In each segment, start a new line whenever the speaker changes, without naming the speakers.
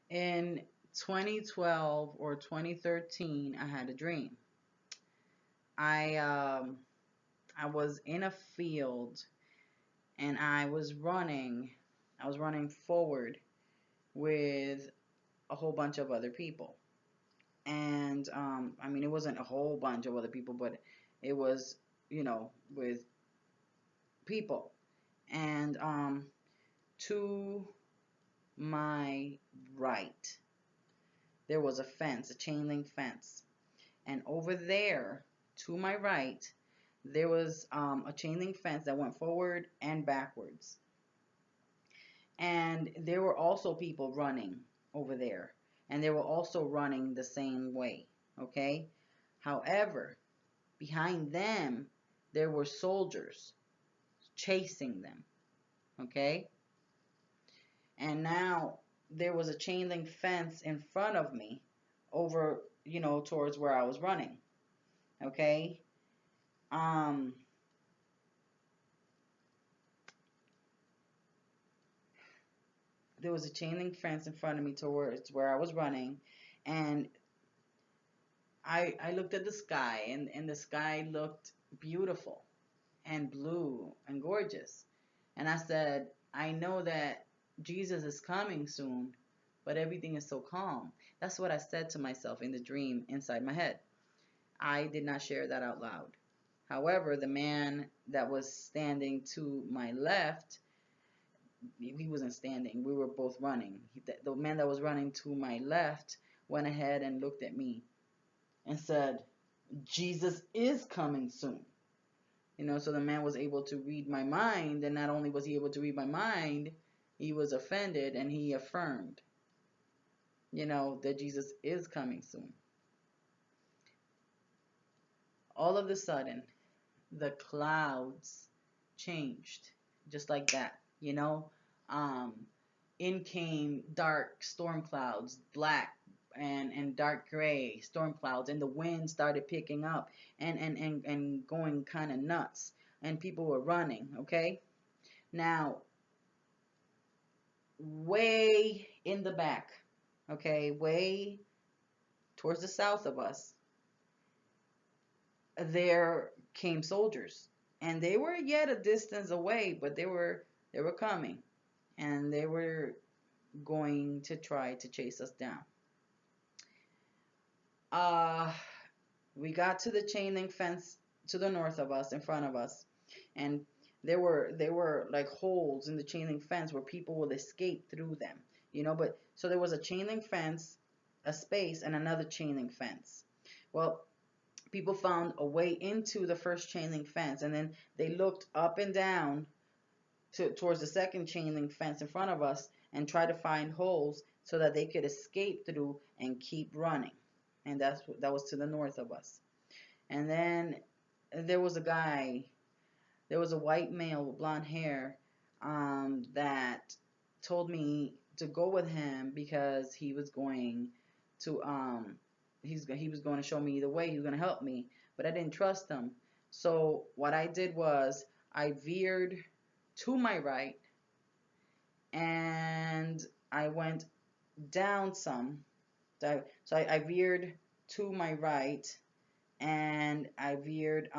In 2012 or 2013, I had a dream. I um, I was in a field and I was running. I was running forward with a whole bunch of other people. And I mean, it wasn't a whole bunch of other people, but it was, with people. And to my right, there was a fence, a chain link fence. And over there, to my right, there was a chain link fence that went forward and backwards. And there were also people running over there, and they were also running the same way. Okay. However, behind them, there were soldiers chasing them. Okay. And now there was a chain link fence in front of me over, towards where I was running. Okay. Um, there was a chain link fence in front of me towards where I was running, and I looked at the sky, and the sky looked beautiful and blue and gorgeous. And I said, I know that Jesus is coming soon, but everything is so calm. That's what I said to myself in the dream inside my head. I did not share that out loud. However, the man that was standing to my left, he wasn't standing. We were both running. The man that was running to my left went ahead and looked at me and said, Jesus is coming soon. So the man was able to read my mind, and not only was he able to read my mind, he was offended and he affirmed, that Jesus is coming soon. All of a sudden, the clouds changed just like that, Um, in came dark storm clouds, black and dark gray storm clouds, and the wind started picking up and going kind of nuts, and people were running. Okay. Now, way in the back, okay, way towards the south of us, there came soldiers, and they were yet a distance away, but they were coming, and they were going to try to chase us down. Uh, we got to the chain link fence to the north of us, in front of us, and there were like holes in the chain link fence where people would escape through them, But so there was a chain link fence, a space, and another chain link fence. Well, people found a way into the first chain link fence, and then they looked up and down towards the second chain link fence in front of us and tried to find holes so that they could escape through and keep running. And that was to the north of us. And then there was a guy, there was a white male with blonde hair, that told me to go with him because he was going to he was going to show me the way. He was going to help me, but I didn't trust him. So what I did was I veered to my right, and I went down some. So I veered to my right, and I veered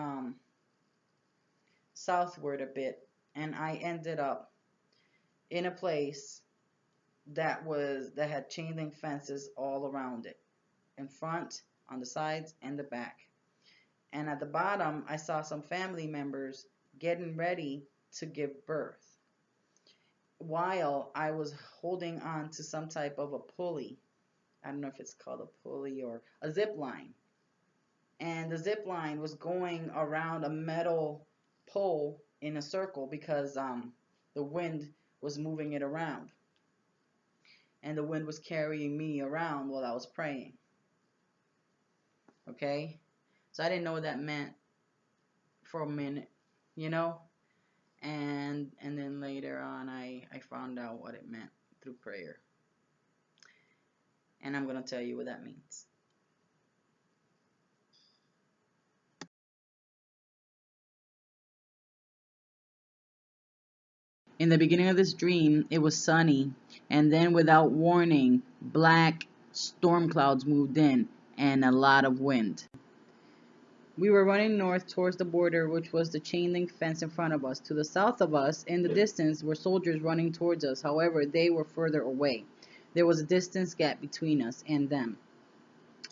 southward a bit, and I ended up in a place that had chain link fences all around it, in front, on the sides, and the back. And at the bottom, I saw some family members getting ready to give birth, while I was holding on to some type of a pulley. I don't know if it's called a pulley or a zip line. And the zip line was going around a metal pole in a circle because the wind was moving it around. And the wind was carrying me around while I was praying. Okay? So I didn't know what that meant for a minute, you know? And then later on I found out what it meant through prayer. And I'm going to tell you what that means. In the beginning of this dream, it was sunny, and then without warning, black storm clouds moved in and a lot of wind. We were running north towards the border, which was the chain link fence in front of us. To the south of us, in the distance, were soldiers running towards us. However, they were further away. There was a distance gap between us and them.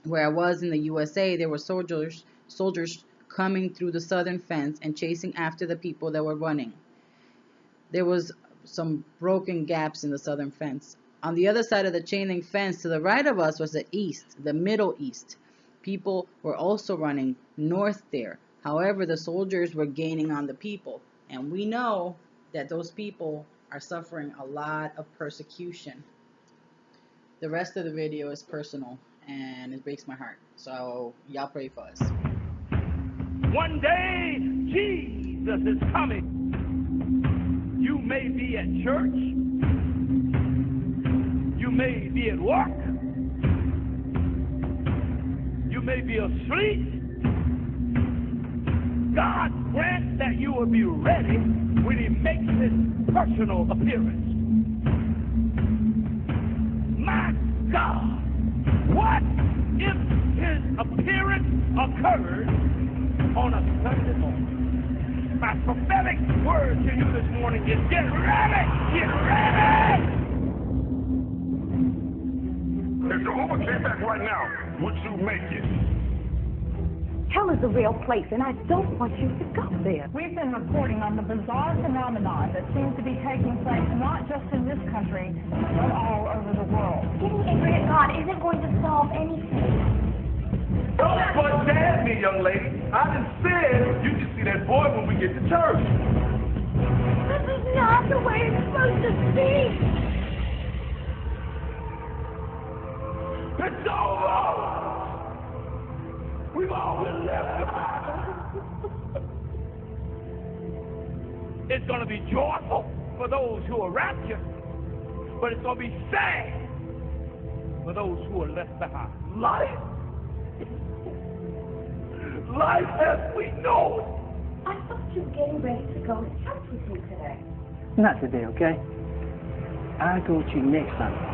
Where I was in the USA, there were soldiers coming through the southern fence and chasing after the people that were running. There was some broken gaps in the southern fence. On the other side of the chain link fence, to the right of us, was the east, the Middle East. People were also running north there. However, the soldiers were gaining on the people. And we know that those people are suffering a lot of persecution. The rest of the video is personal and it breaks my heart. So y'all pray for us.
One day, Jesus is coming. You may be at church. You may be at work. You may be asleep. God grants that you will be ready when He makes His personal appearance. My God, what if His appearance occurred on a Sunday morning? My prophetic word to you this morning is get ready! Get ready!
If Jehovah came back right now, would you make it?
Hell is a real place, and I don't want you to go there.
We've been reporting on the bizarre phenomenon that seems to be taking place not just in this country, but all over the world.
Getting angry at God isn't going to solve anything.
Don't understand me, young lady. I done said you can see that boy when we get to church.
This is not the way it's supposed to be.
It's over! We've all been left behind.
It's going to be joyful for those who are raptured, but it's going to be sad for those who are left behind.
Life as we know it.
I thought you were getting ready to go to church with me today.
Not today, okay? I'll go with you next Sunday.